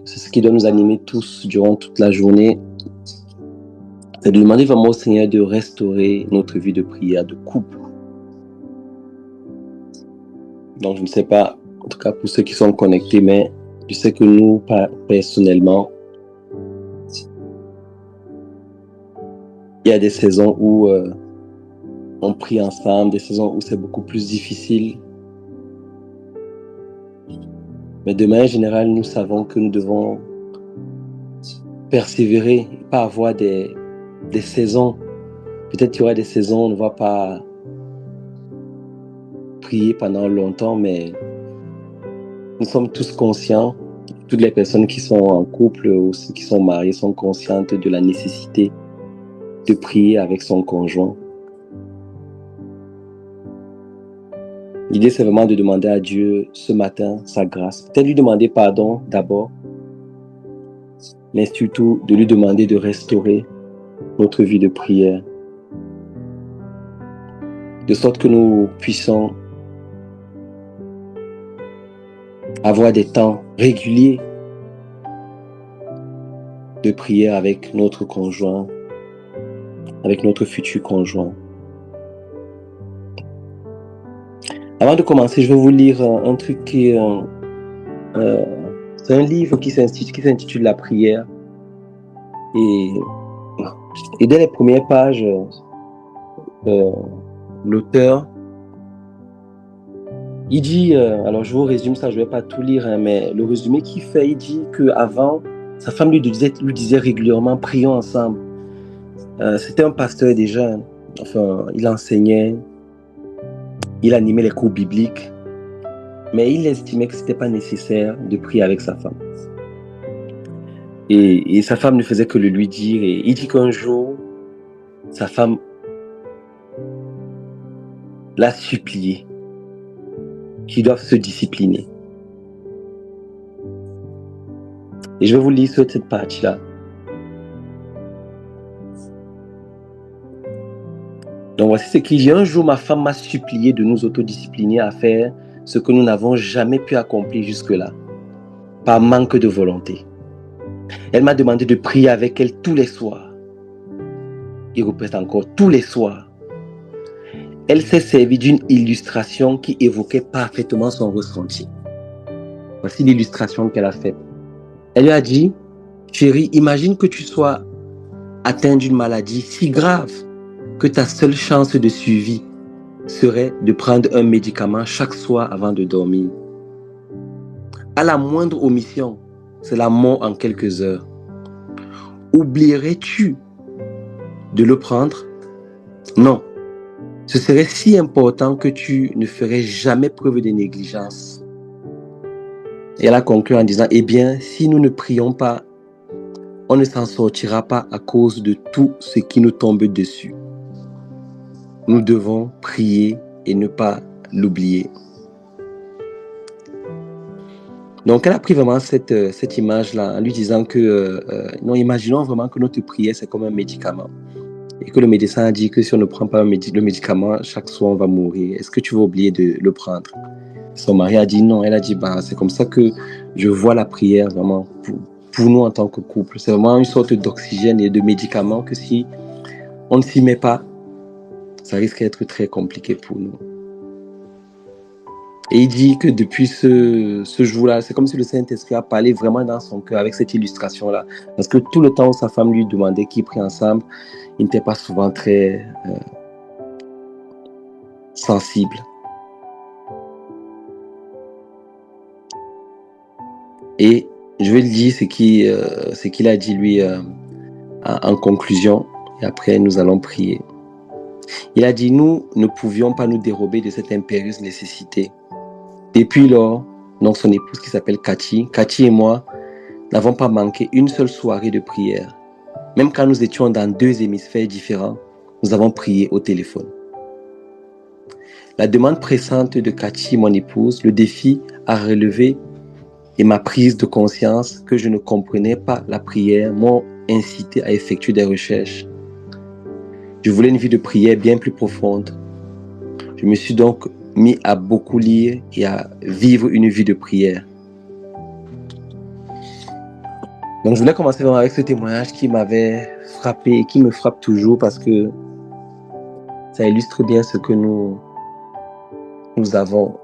C'est ce qui doit nous animer tous durant toute la journée. C'est de demander vraiment au Seigneur de restaurer notre vie de prière, de couple. Donc, je ne sais pas, en tout cas pour ceux qui sont connectés, mais je sais que nous, personnellement, il y a des saisons où on prie ensemble, des saisons où c'est beaucoup plus difficile. Mais de manière générale, nous savons que nous devons persévérer, pas avoir des saisons. Peut-être qu'il y aura des saisons où on ne va pas prier pendant longtemps, mais nous sommes tous conscients, toutes les personnes qui sont en couple ou qui sont mariées sont conscientes de la nécessité de prier avec son conjoint. L'idée, c'est vraiment de demander à Dieu ce matin sa grâce. Peut-être lui demander pardon d'abord, mais surtout de lui demander de restaurer notre vie de prière, de sorte que nous puissions avoir des temps réguliers de prière avec notre conjoint, avec notre futur conjoint. Avant de commencer, je vais vous lire un truc qui est... c'est un livre qui s'intitule La prière. Et dès les premières pages, l'auteur, il dit, alors je vous résume ça, je ne vais pas tout lire, mais le résumé qu'il fait, il dit qu'avant, sa femme lui disait régulièrement, prions ensemble. C'était un pasteur déjà, enfin, il enseignait, il animait les cours bibliques, mais il estimait que ce n'était pas nécessaire de prier avec sa femme. Et sa femme ne faisait que le lui dire, et il dit qu'un jour, sa femme l'a supplié qu'ils doivent se discipliner. Et je vais vous lire cette partie-là. Donc voici ce qu'il dit. Un jour, ma femme m'a supplié de nous autodiscipliner à faire ce que nous n'avons jamais pu accomplir jusque-là, par manque de volonté. Elle m'a demandé de prier avec elle tous les soirs. Il répète encore, tous les soirs. Elle s'est servie d'une illustration qui évoquait parfaitement son ressenti. Voici l'illustration qu'elle a faite. Elle lui a dit, chérie, imagine que tu sois atteint d'une maladie si grave que ta seule chance de survie serait de prendre un médicament chaque soir avant de dormir. À la moindre omission, c'est la mort en quelques heures. Oublierais-tu de le prendre? Non. Ce serait si important que tu ne ferais jamais preuve de négligence. Et elle a conclu en disant, eh bien, si nous ne prions pas, on ne s'en sortira pas à cause de tout ce qui nous tombe dessus. Nous devons prier et ne pas l'oublier. Donc, elle a pris vraiment cette image-là en lui disant que, non, imaginons vraiment que notre prière, c'est comme un médicament. Et que le médecin a dit que si on ne prend pas le médicament, chaque soir, on va mourir. Est-ce que tu vas oublier de le prendre? Son mari a dit non. Elle a dit, c'est comme ça que je vois la prière vraiment pour nous en tant que couple. C'est vraiment une sorte d'oxygène et de médicament que si on ne s'y met pas, ça risque d'être très compliqué pour nous. Et il dit que depuis ce jour-là, c'est comme si le Saint-Esprit a parlé vraiment dans son cœur avec cette illustration-là. Parce que tout le temps où sa femme lui demandait qu'ils prient ensemble, il n'était pas souvent très sensible. Et je vais le dire ce qu'il a dit lui en conclusion. Et après, nous allons prier. Il a dit, nous ne pouvions pas nous dérober de cette impérieuse nécessité. Depuis lors, donc son épouse qui s'appelle Cathy et moi n'avons pas manqué une seule soirée de prière. Même quand nous étions dans 2 hémisphères différents, nous avons prié au téléphone. La demande pressante de Cathy, mon épouse, le défi à relever et ma prise de conscience que je ne comprenais pas la prière m'ont incité à effectuer des recherches. Je voulais une vie de prière bien plus profonde. Je me suis donc mis à beaucoup lire et à vivre une vie de prière. Donc, je voulais commencer vraiment avec ce témoignage qui m'avait frappé et qui me frappe toujours parce que ça illustre bien ce que nous avons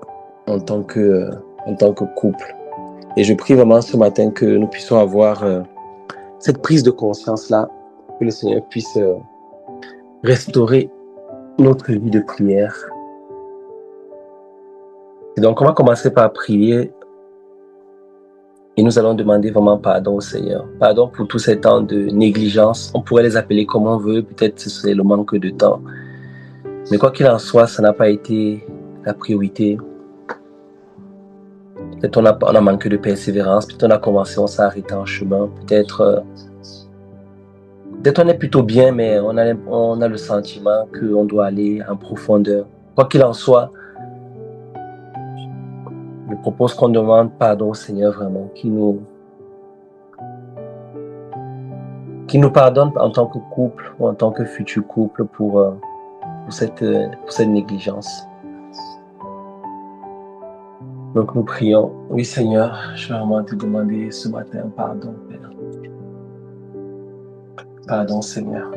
en tant que couple. Et je prie vraiment ce matin que nous puissions avoir cette prise de conscience-là, que le Seigneur puisse restaurer notre vie de prière. Et donc, on va commencer par prier et nous allons demander vraiment pardon au Seigneur. Pardon pour tous ces temps de négligence. On pourrait les appeler comme on veut, peut-être ce serait le manque de temps. Mais quoi qu'il en soit, ça n'a pas été la priorité. Peut-être on a manqué de persévérance, peut-être on a commencé, on s'est arrêté en chemin, peut-être on est plutôt bien, mais on a le sentiment qu'on doit aller en profondeur. Quoi qu'il en soit, je propose qu'on demande pardon au Seigneur vraiment, qui nous pardonne en tant que couple ou en tant que futur couple pour cette négligence. Donc nous prions. Oui Seigneur, je vais vraiment te demander ce matin pardon, Père. Pardon Seigneur.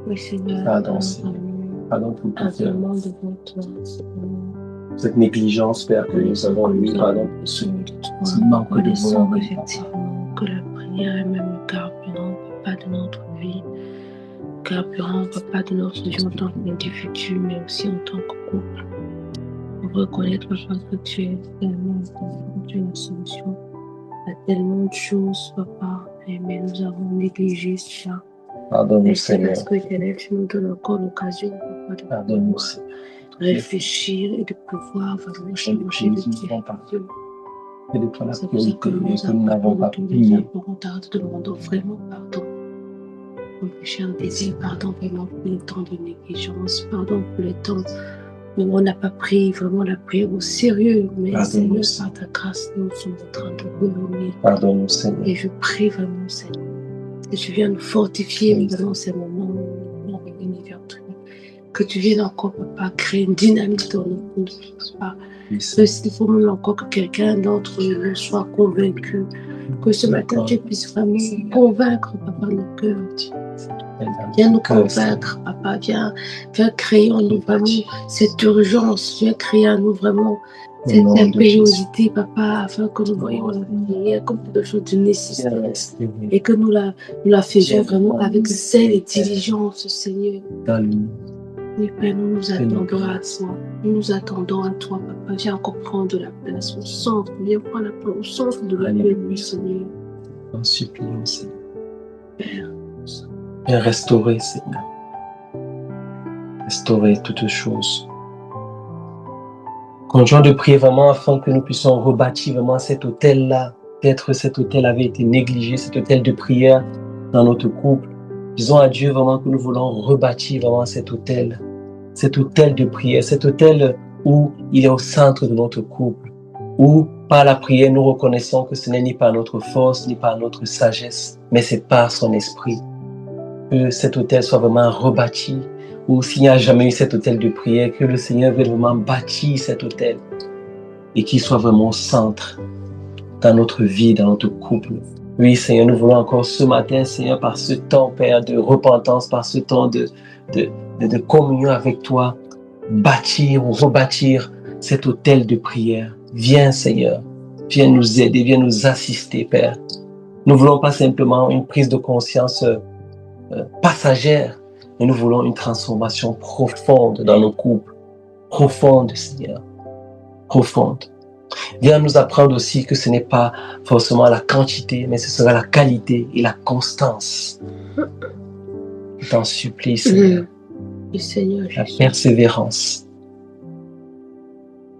Oui Seigneur. Pardon Seigneur. Pardon pour tout cette négligence, Père, que nous avons eu. Pardon pour ce manque de volonté. Effectivement, que la prière est même le carburant, Papa, de notre vie. Le carburant, Papa, de notre vie en tant qu'individu, mais aussi en tant que couple. Pour reconnaître, Papa, que tu es tellement tu es une solution à tellement de choses, Papa, mais nous avons négligé cela. Pardonne-nous, Seigneur. Parce que tu nous donnes encore l'occasion, Papa, de pardonne-nous, Seigneur. Réfléchir et de pouvoir vraiment changer de direction. Et de toi la C'est pour ça que nous n'avons pas pu. On t'arrête de demander vraiment pardon. Pour le péché indésir, pardon vraiment pour les temps de négligence, pardon pour les temps où on n'a pas pris vraiment la prière au sérieux. Mais Seigneur, par ta grâce, nous sommes en train de revenir. Pardonne-nous, Seigneur. Et je prie vraiment, Seigneur, que tu viennes nous fortifier dans ces moments où on revenir vers toi. Que tu viennes encore, Papa, créer une dynamique dans nos coups, Papa. Il faut même encore que quelqu'un d'entre nous soit convaincu. Que ce matin, tu puisses vraiment convaincre, Papa, nos cœurs. Viens nous convaincre, Papa. Viens créer en nous vraiment cette urgence. Viens créer en nous vraiment cette impériosité, Papa, afin que nous voyions la prière comme quelque chose de nécessaire. Et que nous la faisions vraiment avec zèle et diligence, Seigneur. Oui, Père, nous nous attendons à toi. Nous nous attendons à toi, Papa. Viens encore prendre la place au centre. Viens prendre la place au centre de la paix, Seigneur. En suppliant, Seigneur. Père, viens restaurer, Seigneur. Restaurer toutes choses. Continuons de prier vraiment afin que nous puissions rebâtir vraiment cet hôtel-là. Peut-être cet hôtel avait été négligé, cet hôtel de prière dans notre couple. Disons à Dieu vraiment que nous voulons rebâtir vraiment cet hôtel de prière, cet hôtel où il est au centre de notre couple, où par la prière nous reconnaissons que ce n'est ni par notre force, ni par notre sagesse, mais c'est par son esprit. Que cet hôtel soit vraiment rebâti, ou s'il n'y a jamais eu cet hôtel de prière, que le Seigneur veuille vraiment bâtir cet hôtel et qu'il soit vraiment au centre dans notre vie, dans notre couple. Oui, Seigneur, nous voulons encore ce matin, Seigneur, par ce temps, Père, de repentance, par ce temps de communion avec toi, bâtir ou rebâtir cet hôtel de prière. Viens, Seigneur, viens nous aider, viens nous assister, Père. Nous ne voulons pas simplement une prise de conscience passagère, mais nous voulons une transformation profonde dans nos couples. Profonde, Seigneur, profonde. Viens nous apprendre aussi que ce n'est pas forcément la quantité, mais ce sera la qualité et la constance. Je t'en supplie, Seigneur. Oui, Seigneur, la persévérance.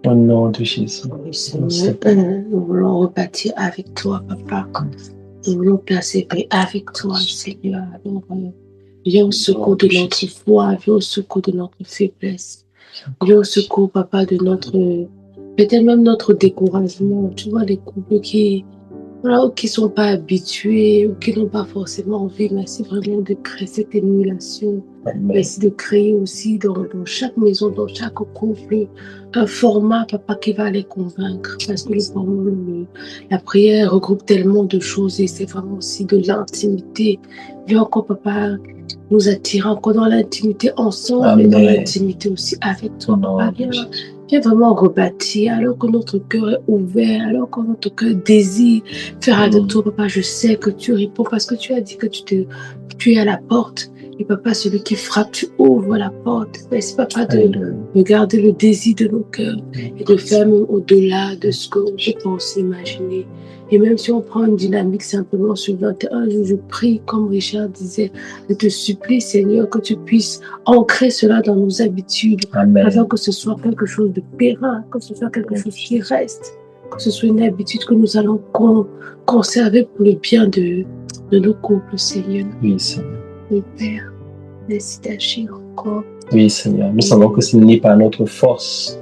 Au nom de Jésus. Oui, Seigneur, nous voulons rebâtir avec toi, Papa. Nous voulons persévérer avec toi, Seigneur. Alors, viens au secours de notre foi, viens au secours de notre faiblesse. Viens au secours, Papa, de notre... peut-être même notre découragement. Tu vois, les couples qui Voilà, ou qui ne sont pas habitués, ou qui n'ont pas forcément envie. Merci vraiment de créer cette émulation. Merci de créer aussi dans chaque maison, dans chaque couple, un format, papa, qui va les convaincre. Parce que la prière regroupe tellement de choses et c'est vraiment aussi de l'intimité. Viens encore, papa, nous attirer encore dans l'intimité ensemble et dans l'intimité aussi avec toi, papa. Viens vraiment rebâtir, alors que notre cœur est ouvert, alors que notre cœur désire faire avec toi, papa. Je sais que tu réponds parce que tu as dit que tu es à la porte. Et papa, celui qui frappe, tu ouvres la porte. Merci, papa, de garder le désir de nos cœurs et de faire même au-delà de ce que je pense imaginer. Et même si on prend une dynamique simplement sur 21 jours, je prie, comme Richard disait, je te supplie, Seigneur, que tu puisses ancrer cela dans nos habitudes, afin que ce soit quelque chose de périn, que ce soit quelque chose qui reste, que ce soit une habitude que nous allons conserver pour le bien de nos couples, Seigneur. Oui, Seigneur. Oui, Père, merci d'agir encore. Oui, Seigneur, nous savons que ce n'est pas notre force,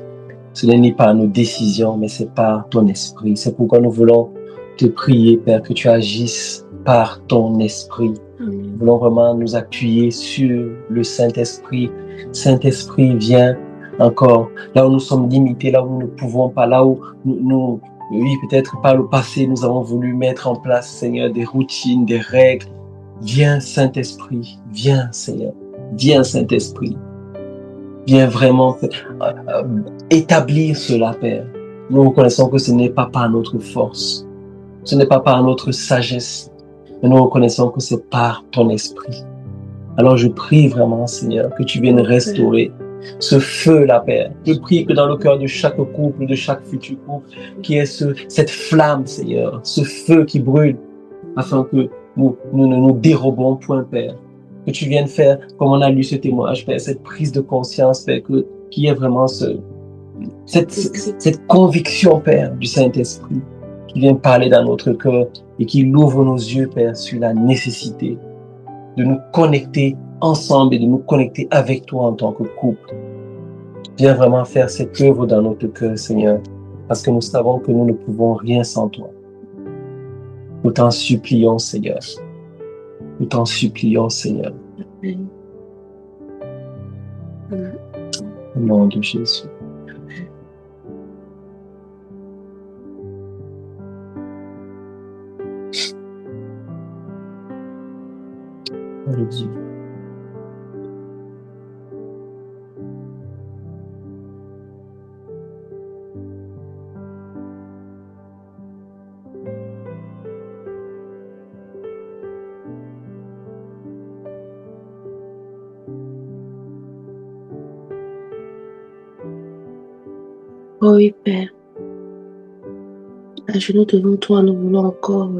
ce n'est pas nos décisions, mais c'est par ton esprit. C'est pourquoi nous voulons te prier, Père, que tu agisses par ton esprit. Amen. Nous voulons vraiment nous appuyer sur le Saint-Esprit. Saint-Esprit, viens encore là où nous sommes limités, là où nous ne pouvons pas, là où nous oui, peut-être par le passé, nous avons voulu mettre en place, Seigneur, des routines, des règles. Viens, Saint-Esprit, viens, Seigneur. Viens, Saint-Esprit. Viens vraiment établir cela, Père. Nous reconnaissons que ce n'est pas par notre force, ce n'est pas par notre sagesse, mais nous reconnaissons que c'est par ton esprit. Alors je prie vraiment, Seigneur, que tu viennes restaurer ce feu-là, Père. Je prie que dans le cœur de chaque couple, de chaque futur couple, qu'il y ait cette flamme, Seigneur, ce feu qui brûle, afin que nous ne nous dérobons point, Père. Que tu viennes faire, comme on a lu ce témoignage, Père, cette prise de conscience, Père, qu'il y ait vraiment cette conviction, Père, du Saint-Esprit, qui vient parler dans notre cœur et qui ouvre nos yeux, Père, sur la nécessité de nous connecter ensemble et de nous connecter avec toi en tant que couple. Viens vraiment faire cette œuvre dans notre cœur, Seigneur, parce que nous savons que nous ne pouvons rien sans toi. Nous t'en supplions, Seigneur. Nous t'en supplions, Seigneur. Amen. Amen. Au nom de Jésus. Alléluia. Oh oui, Père. À genoux devant toi, nous voulons encore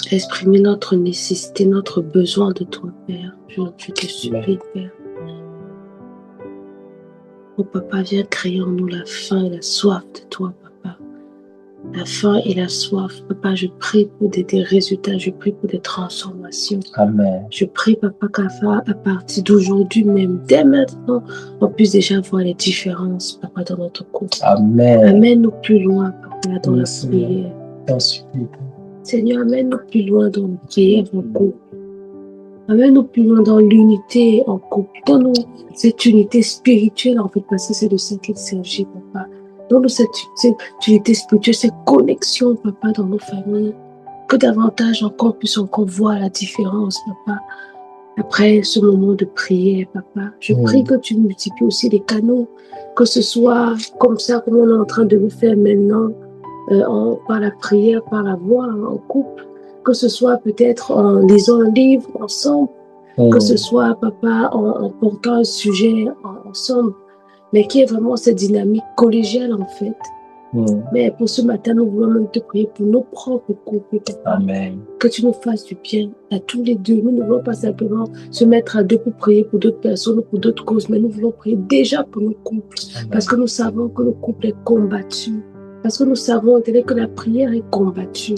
exprimer notre nécessité, notre besoin de toi, Père. Je te supplie, Père. Oh, Papa, viens créer en nous la faim et la soif de toi, Papa. La faim et la soif, Papa, je prie pour des résultats, je prie pour des transformations. Amen. Je prie, Papa, qu'à partir d'aujourd'hui même, dès maintenant, on puisse déjà voir les différences, Papa, dans notre couple. Amen. Amène-nous plus loin, Papa, dans la prière. Seigneur, amène-nous plus loin dans la prière en couple. Amène-nous plus loin dans l'unité en couple. Donne-nous cette unité spirituelle, en fait, parce que c'est de ça qu'il s'agit, Papa. Donne-nous cette unité spirituelle, cette connexion, Papa, dans nos familles. Que davantage encore puisse encore voir la différence, Papa. Après ce moment de prière, Papa, je prie que tu multiplies aussi les canaux, que ce soit comme ça, comme on est en train de le faire maintenant, par la prière, par la voix, en couple, que ce soit peut-être en lisant un livre ensemble, que ce soit, Papa, en portant un sujet ensemble, mais qui est vraiment cette dynamique collégiale, en fait. Mais pour ce matin, nous voulons même te prier pour nos propres couples, Papa. Amen. Que tu nous fasses du bien à tous les deux. Nous ne voulons pas simplement se mettre à deux pour prier pour d'autres personnes ou pour d'autres causes, mais nous voulons prier déjà pour nos couples. Amen. Parce que nous savons que le couple est combattu. Parce que nous savons que la prière est combattue.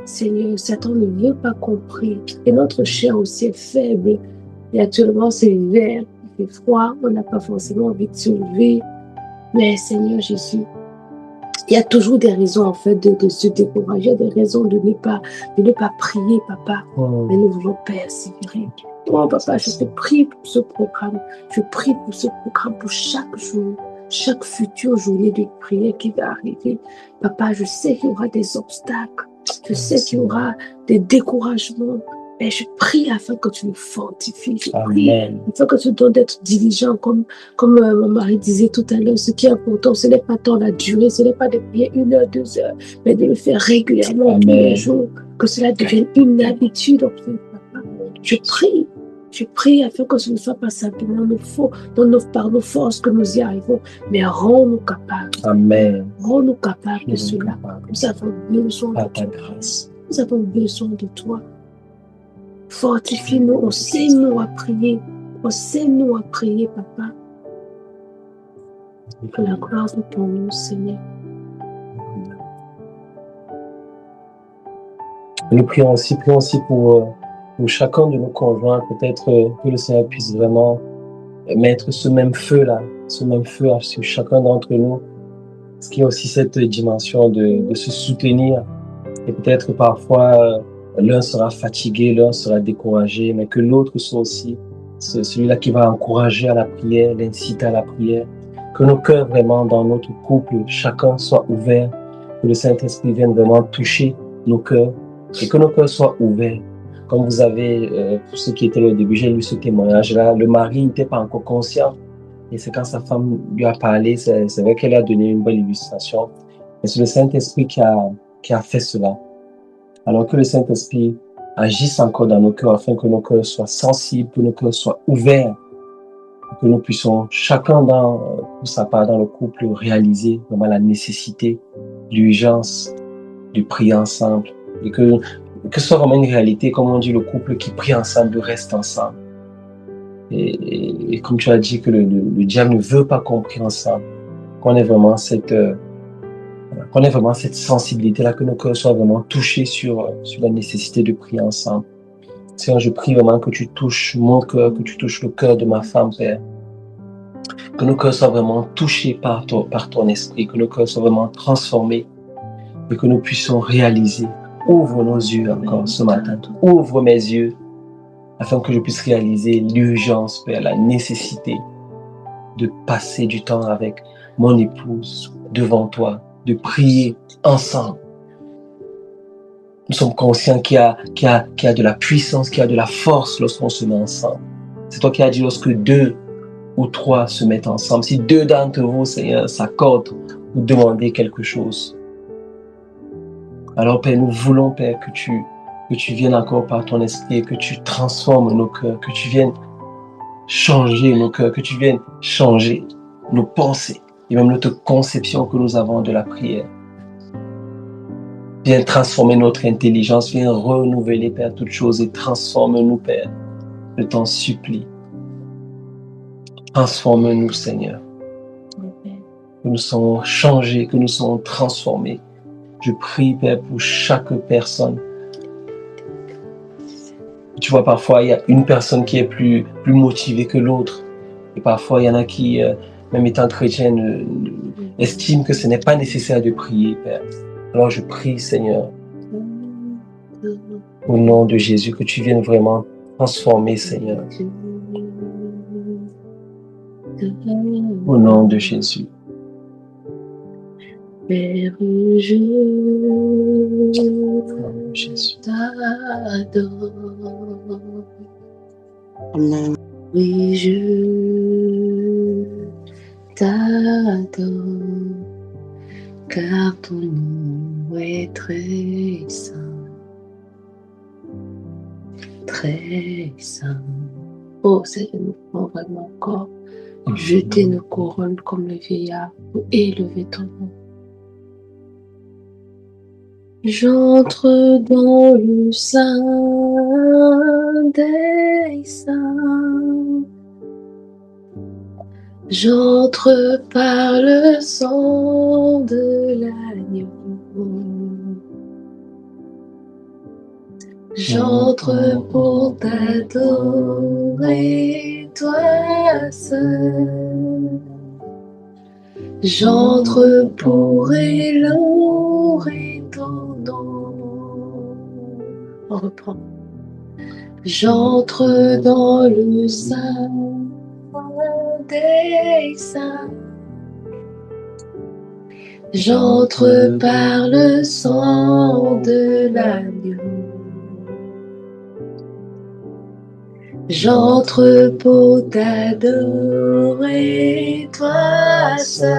Seigneur, Satan ne veut pas comprendre. Et notre chair aussi est faible. Et actuellement, c'est l'hiver, il fait froid, on n'a pas forcément envie de se lever. Mais Seigneur Jésus, Il y a toujours des raisons, en fait, de se décourager, des raisons de ne pas prier, papa. Mais nous voulons persévérer. Oh, papa, je te prie pour ce programme. Je prie pour ce programme, pour chaque jour, chaque future journée de prière qui va arriver. Papa, je sais qu'il y aura des obstacles. Je sais qu'il y aura des découragements. Mais je prie afin que tu nous fortifies. Je prie afin que tu nous donnes d'être diligent. Comme mon mari disait tout à l'heure, ce qui est important, ce n'est pas tant la durée, ce n'est pas de prier 1 heure, 2 heures, mais de le faire régulièrement tous les jours. Que cela devienne une habitude. En fait, papa. Je prie afin que ce ne soit pas simplement par nos forces que nous y arrivons, mais rends-nous capables. Amen. Rends-nous capables de cela. Nous avons besoin de ta grâce. Nous avons besoin de toi. Fortifie-nous, enseigne-nous à prier. Enseigne-nous à prier, papa. Que la gloire soit pour nous, Seigneur. Nous prions aussi pour chacun de nos conjoints, peut-être que le Seigneur puisse vraiment mettre ce même feu-là, sur chacun d'entre nous. Parce qu'il y a aussi cette dimension de se soutenir. Et peut-être parfois, l'un sera fatigué, l'un sera découragé, mais que l'autre soit aussi celui-là qui va encourager à la prière, l'inciter à la prière. Que nos cœurs vraiment dans notre couple, chacun soit ouvert, que le Saint-Esprit vienne vraiment toucher nos cœurs et que nos cœurs soient ouverts. Comme vous avez, pour ceux qui étaient là au début, j'ai lu ce témoignage-là, le mari n'était pas encore conscient et c'est quand sa femme lui a parlé, c'est vrai qu'elle a donné une bonne illustration. Et c'est le Saint-Esprit qui a fait cela. Alors que le Saint-Esprit agisse encore dans nos cœurs afin que nos cœurs soient sensibles, que nos cœurs soient ouverts, que nous puissions chacun pour sa part dans le couple réaliser vraiment la nécessité, l'urgence de prier ensemble et que ce soit vraiment une réalité, comme on dit, le couple qui prie ensemble reste ensemble. Et comme tu as dit que le diable ne veut pas qu'on prie ensemble, qu'on ait vraiment cette sensibilité-là, que nos cœurs soient vraiment touchés sur la nécessité de prier ensemble. Seigneur, je prie vraiment que tu touches mon cœur, que tu touches le cœur de ma femme, Père. Que nos cœurs soient vraiment touchés par ton esprit, que nos cœurs soient vraiment transformés et que nous puissions réaliser. Ouvre nos yeux encore ce matin. Ouvre mes yeux afin que je puisse réaliser l'urgence, Père, la nécessité de passer du temps avec mon épouse devant toi, de prier ensemble. Nous sommes conscients qu'il y a de la puissance, qu'il y a de la force lorsqu'on se met ensemble. C'est toi qui as dit lorsque 2 ou 3 se mettent ensemble. Si 2 d'entre vous, Seigneur, s'accordent pour demander quelque chose. Alors, Père, nous voulons, Père, que tu viennes encore par ton esprit et que tu transformes nos cœurs, que tu viennes changer nos cœurs, que tu viennes changer nos pensées et même notre conception que nous avons de la prière. Viens transformer notre intelligence, viens renouveler, Père, toutes choses et transforme-nous, Père. Je t'en supplie. Transforme-nous, Seigneur. Que nous soyons changés, que nous soyons transformés. Je prie, Père, pour chaque personne. Tu vois, parfois, il y a une personne qui est plus motivée que l'autre. Et parfois, il y en a qui, même étant chrétienne, estiment que ce n'est pas nécessaire de prier, Père. Alors, je prie, Seigneur, au nom de Jésus, que tu viennes vraiment transformer, Seigneur. Au nom de Jésus. Père, je t'adore. Amen. Oui, je t'adore, car ton nom est très saint, très saint. Oh Seigneur, nous pouvons vraiment encore jeter nos couronnes comme le vieillard pour élever ton nom. J'entre dans le sein des saints. J'entre par le sang de l'agneau. J'entre pour t'adorer, toi seul. J'entre pour élorer ton nom. On reprend. J'entre dans le sein des saints. J'entre par le sang de l'agneau. J'entre pour t'adorer, toi seul.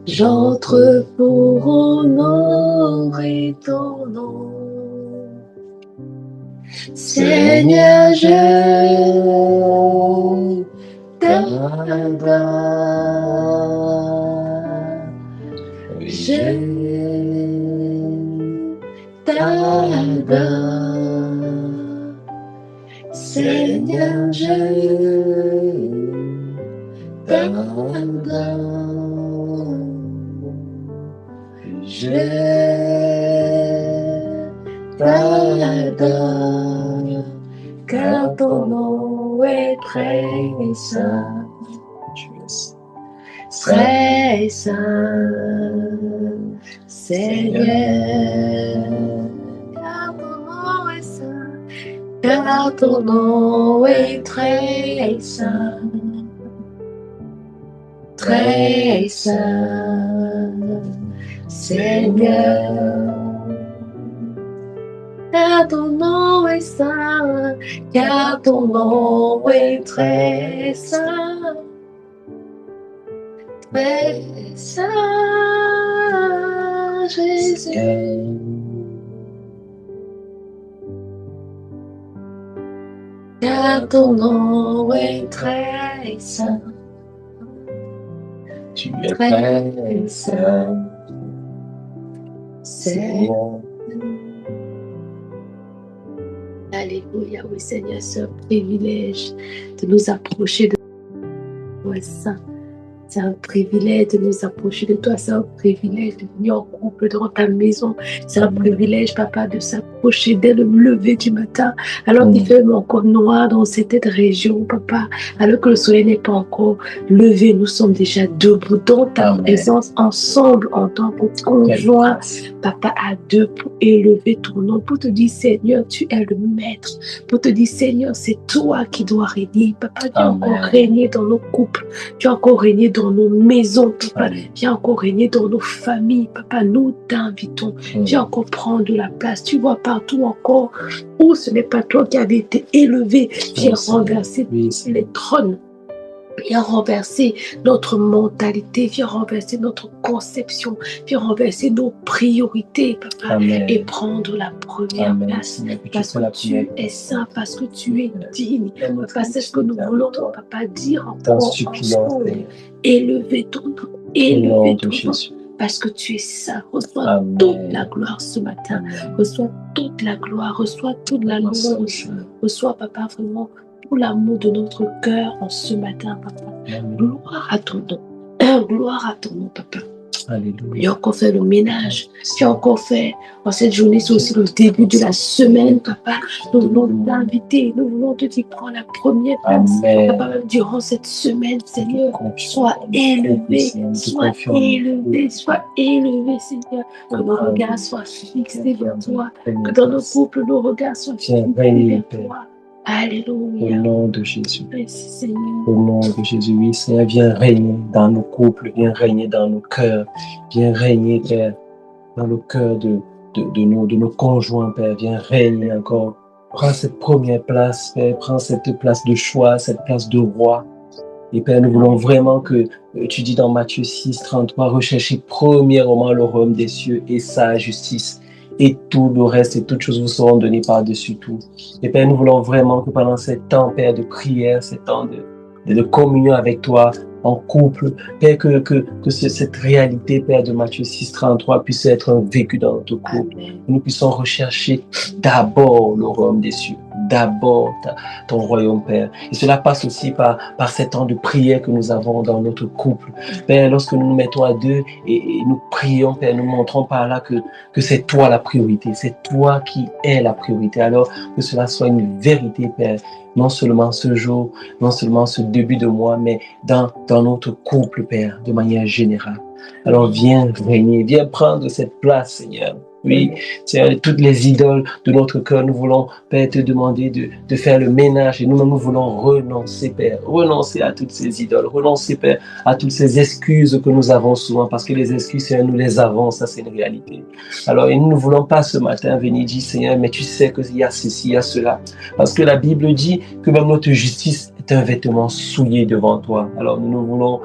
J'entre pour honorer ton nom. Seigneur, je t'adore. Je t'adore. Seigneur, je t'adore. Je t'adore, car ton nom est très saint, très saint, Seigneur, car ton nom est saint, car ton nom est très saint, très saint, Seigneur. Car ton nom est saint, car ton nom est très saint, très saint, Jésus. Car ton nom est très saint, Tu es très saint, Seigneur. Alléluia, oui Seigneur, c'est un privilège de nous approcher de toi, Saint. C'est un privilège de nous approcher de toi, c'est un privilège de venir en couple dans ta maison. C'est un privilège, Papa, de s'approcher dès le lever du matin, alors qu'il fait encore noir dans cette région, Papa, alors que le soleil n'est pas encore levé, nous sommes déjà debout dans ta présence, ensemble, en tant que conjoint, Papa, à deux, pour élever ton nom, pour te dire, Seigneur, tu es le maître, pour te dire, Seigneur, c'est toi qui dois régner, Papa, tu as encore régné dans nos couples, tu as encore régné dans nos maisons, Papa, viens encore régner dans nos familles, Papa, nous t'invitons, viens encore prendre de la place, tu vois partout encore où ce n'est pas toi qui avais été élevé, viens renverser les trônes, viens renverser notre mentalité, viens renverser notre conception, viens renverser nos priorités, Papa, et prendre la première place, parce que tu es saint, parce que tu es digne, Papa, c'est ce que nous voulons, Papa, dire encore ensemble, élever ton nom, élever ton nom, parce que tu es saint, reçois toute la gloire ce matin, reçois toute la gloire, reçois toute la louange, reçois, Papa, vraiment, tout l'amour de notre cœur en ce matin, Papa. Gloire à ton nom. Gloire à ton nom, Papa. Alléluia. Tu as encore fait le ménage. Tu as encore fait en cette journée, c'est aussi le début de la semaine, Papa. Nous voulons t'inviter. Nous voulons te dire, prends la première place. Papa, même durant cette semaine, Seigneur, sois élevé. Sois élevé. Sois élevé, Seigneur. Que nos regards soient fixés vers toi. Que dans nos couples, nos regards soient fixés vers toi. Alléluia. Au nom de Jésus. Merci, Seigneur. Au nom de Jésus, oui, Seigneur, viens régner dans nos couples, viens régner dans nos cœurs, viens régner, Père, dans le cœur de nos conjoints, Père, viens régner encore. Prends cette première place, Père, prends cette place de choix, cette place de roi. Et Père, nous voulons vraiment que, tu dis dans Matthieu 6, 33, recherchez premièrement le royaume des cieux et sa justice. Et tout le reste et toutes choses vous seront données par-dessus tout. Et Père, nous voulons vraiment que pendant ces temps, Père, de prière, ces temps de communion avec toi, en couple, Père, que cette réalité, Père, de Matthieu 6, 33 puisse être vécue dans notre couple. Que nous puissions rechercher d'abord le royaume des cieux, d'abord ton royaume, Père. Et cela passe aussi par ces temps de prière que nous avons dans notre couple. Père, lorsque nous nous mettons à deux et nous prions, Père, nous montrons par là que c'est toi la priorité, c'est toi qui es la priorité. Alors que cela soit une vérité, Père, non seulement ce jour, non seulement ce début de mois, mais dans notre couple, Père, de manière générale. Alors viens régner, viens prendre cette place, Seigneur. Oui, Seigneur, toutes les idoles de notre cœur, nous voulons, Père, te demander de faire le ménage et nous voulons renoncer, Père, renoncer à toutes ces idoles, renoncer, Père, à toutes ces excuses que nous avons souvent, parce que les excuses, Seigneur, nous les avons, ça c'est une réalité. Alors, et nous ne voulons pas ce matin venir dire, Seigneur, mais tu sais qu'il y a ceci, il y a cela, parce que la Bible dit que même notre justice est un vêtement souillé devant toi. Alors, nous voulons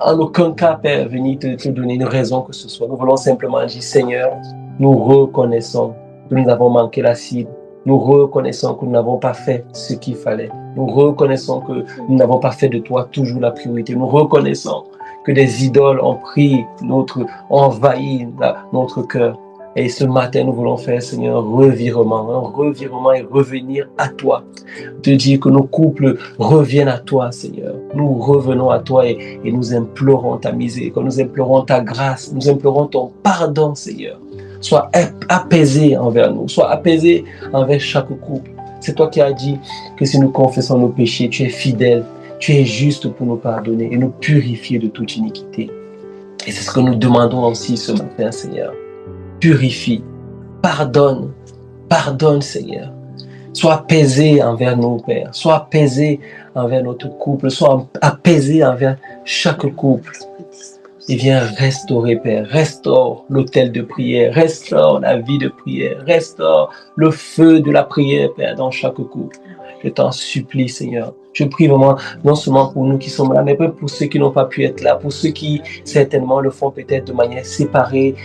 en aucun cas, Père, venir te donner une raison que ce soit. Nous voulons simplement dire, Seigneur, nous reconnaissons que nous avons manqué la cible. Nous reconnaissons que nous n'avons pas fait ce qu'il fallait. Nous reconnaissons que nous n'avons pas fait de toi toujours la priorité. Nous reconnaissons que des idoles ont envahi notre cœur. Et ce matin, nous voulons faire, Seigneur, un revirement et revenir à toi. Te dire que nos couples reviennent à toi, Seigneur. Nous revenons à toi et nous implorons ta miséricorde, nous implorons ta grâce, nous implorons ton pardon, Seigneur. Sois apaisé envers nous, sois apaisé envers chaque couple. C'est toi qui as dit que si nous confessons nos péchés, tu es fidèle, tu es juste pour nous pardonner et nous purifier de toute iniquité. Et c'est ce que nous demandons aussi ce matin, Seigneur. Purifie, pardonne, Seigneur. Sois apaisé envers nous, Père. Sois apaisé envers notre couple. Sois apaisé envers chaque couple. Et viens restaurer, Père. Restaure l'autel de prière. Restaure la vie de prière. Restaure le feu de la prière, Père, dans chaque couple. Je t'en supplie, Seigneur. Je prie vraiment, non seulement pour nous qui sommes là, mais pour ceux qui n'ont pas pu être là, pour ceux qui certainement le font peut-être de manière séparée,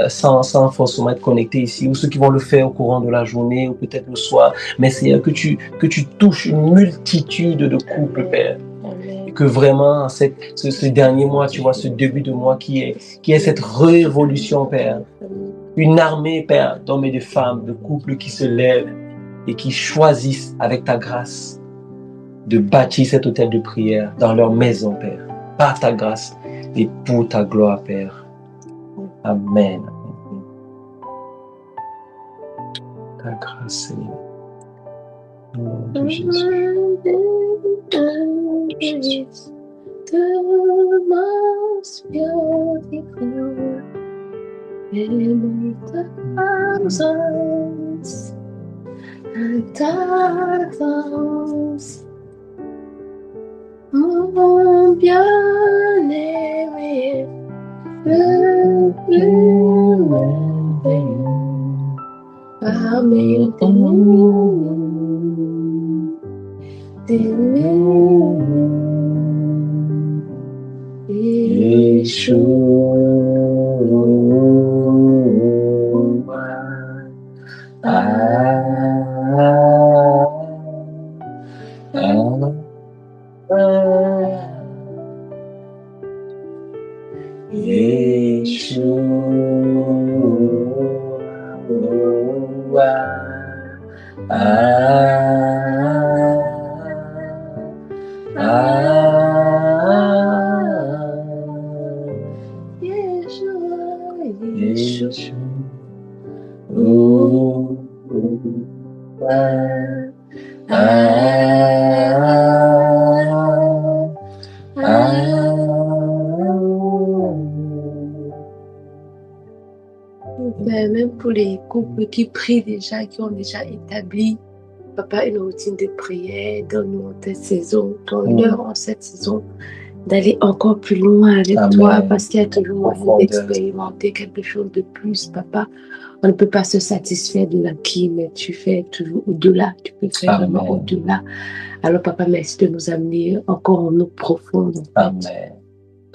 sans forcément être connectés ici, ou ceux qui vont le faire au courant de la journée, ou peut-être le soir. Mais Seigneur, que tu touches une multitude de couples, Père. Et que vraiment, ce dernier mois, tu vois, ce début de mois qui est cette révolution, Père. Une armée, Père, d'hommes et de femmes, de couples qui se lèvent et qui choisissent avec ta grâce de bâtir cet hôtel de prière dans leur maison, Père, par ta grâce et pour ta gloire, Père. Amen. Ta grâce, Seigneur. Au nom de Jésus. The most beautiful in thousands and thousands. Mon bien-aimé, le plus merveilleux parmi des Même pour les couples qui prient déjà, qui ont déjà établi, Papa, une routine de prière, donne-nous cette saison, donne-leur en cette saison d'aller encore plus loin avec toi, parce qu'il y a toujours moyen d'expérimenter quelque chose de plus, Papa. On ne peut pas se satisfaire de l'acquis, mais tu fais toujours au-delà, tu peux faire vraiment au-delà. Alors, Papa, merci de nous amener encore en eau profonde. Amen.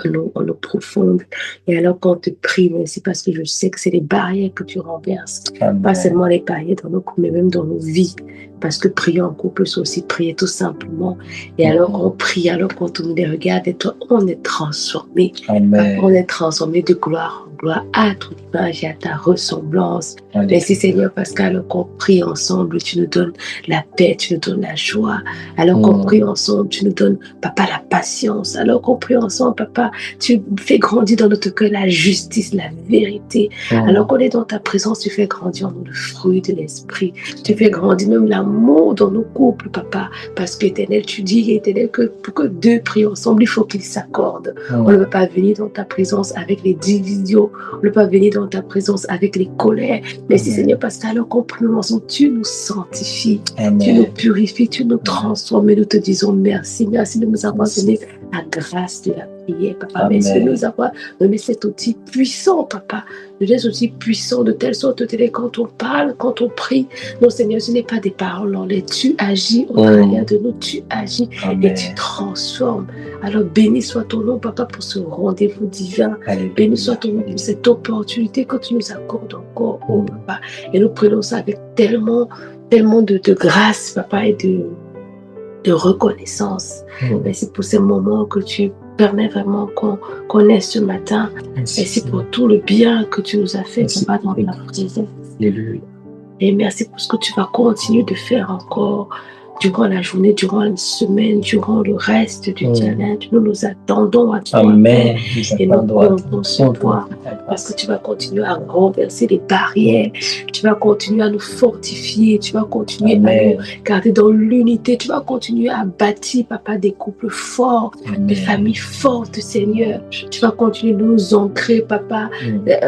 En eau profonde. Et alors, quand on te prie, c'est parce que je sais que c'est les barrières que tu renverses. Amen. Pas seulement les barrières dans nos coups, mais même dans nos vies. Parce que prier en couple, c'est aussi prier tout simplement. Et alors qu'on prie, alors quand on les regarde, et toi, on est transformé. Amen. On est transformé de gloire en gloire à ton image et à ta ressemblance. Merci Seigneur, parce qu'alors qu'on prie ensemble, tu nous donnes la paix, tu nous donnes la joie. Alors qu'on prie ensemble, tu nous donnes, Papa, la patience. Alors qu'on prie ensemble, Papa, tu fais grandir dans notre cœur la justice, la vérité. Alors qu'on est dans ta présence, tu fais grandir en nous le fruit de l'esprit. Tu fais grandir même l'amour dans nos couples, Papa. Parce que, Éternel, tu dis, Éternel, que pour que deux prient ensemble, il faut qu'ils s'accordent. On ne peut pas venir dans ta présence avec les divisions. On ne peut pas venir dans ta présence avec les colères. Merci Seigneur, parce qu'alors qu'on prie ensemble, tu nous sanctifies, tu nous purifies, tu nous transformes. Et nous te disons merci. Merci de nous avoir donné la grâce de la prière, Papa. Merci de nous avoir donné cet outil puissant, Papa. Cet outil puissant de telle sorte que quand on parle, quand on prie, non Seigneur, ce n'est pas des paroles en l'air. Tu agis au travers de nous, tu agis et tu transformes. Alors béni soit ton nom, Papa, pour ce rendez-vous divin. Béni soit ton nom pour cette opportunité que tu nous accordes encore, oh Papa. Et nous prenons ça avec tellement de grâce, Papa, et de reconnaissance. Merci pour ces moments que tu permets vraiment qu'on ait ce matin. Merci pour tout le bien que tu nous as fait, Papa, dans ta présence. Et merci pour ce que tu vas continuer de faire encore durant la journée, durant la semaine, durant le reste du challenge. Nous nous attendons à toi. Amen. Et nous comptons sur toi. Parce que tu vas continuer à renverser les barrières. Tu vas continuer à nous fortifier. Tu vas continuer à nous garder dans l'unité. Tu vas continuer à bâtir, Papa, des couples forts, des familles fortes, Seigneur. Tu vas continuer de nous ancrer, Papa,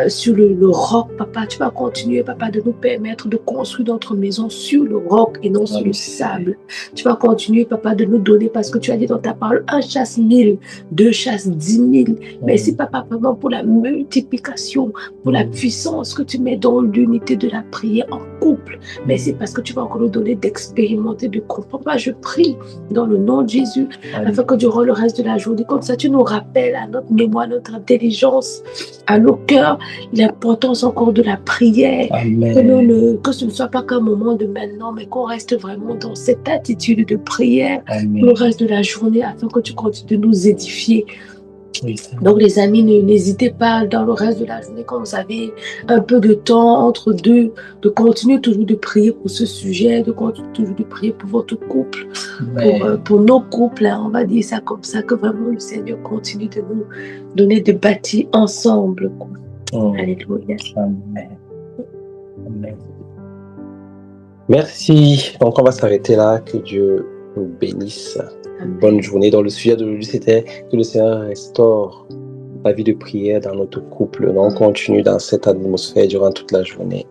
sur le roc, Papa. Tu vas continuer, Papa, de nous permettre de construire notre maison sur le roc et non sur le sable. Tu vas continuer, Papa, de nous donner, parce que tu as dit dans ta parole, 1 chasse 1000, 2 chasse 10 000. Merci, Papa, vraiment pour la multiplication, pour la puissance que tu mets dans l'unité de la prière en couple. Merci parce que tu vas encore nous donner d'expérimenter, de comprendre. Papa, je prie dans le nom de Jésus, afin que durant le reste de la journée, comme ça, tu nous rappelles à notre mémoire, notre intelligence, à nos cœurs, l'importance encore de la prière. Que ce ne soit pas qu'un moment de maintenant, mais qu'on reste vraiment dans cette attitude de prière pour le reste de la journée, afin que tu continues de nous édifier. Donc les amis, n'hésitez pas dans le reste de la journée, quand vous avez un peu de temps entre deux, de continuer toujours de prier pour ce sujet, de continuer toujours de prier pour votre couple, pour nos couples, on va dire ça comme ça, que vraiment le Seigneur continue de nous donner de bâtir ensemble. Alléluia. Amen. Merci. Donc, on va s'arrêter là. Que Dieu nous bénisse. Amen. Bonne journée. Donc, le sujet d'aujourd'hui, c'était que le Seigneur restaure la vie de prière dans notre couple. Donc, on continue dans cette atmosphère durant toute la journée.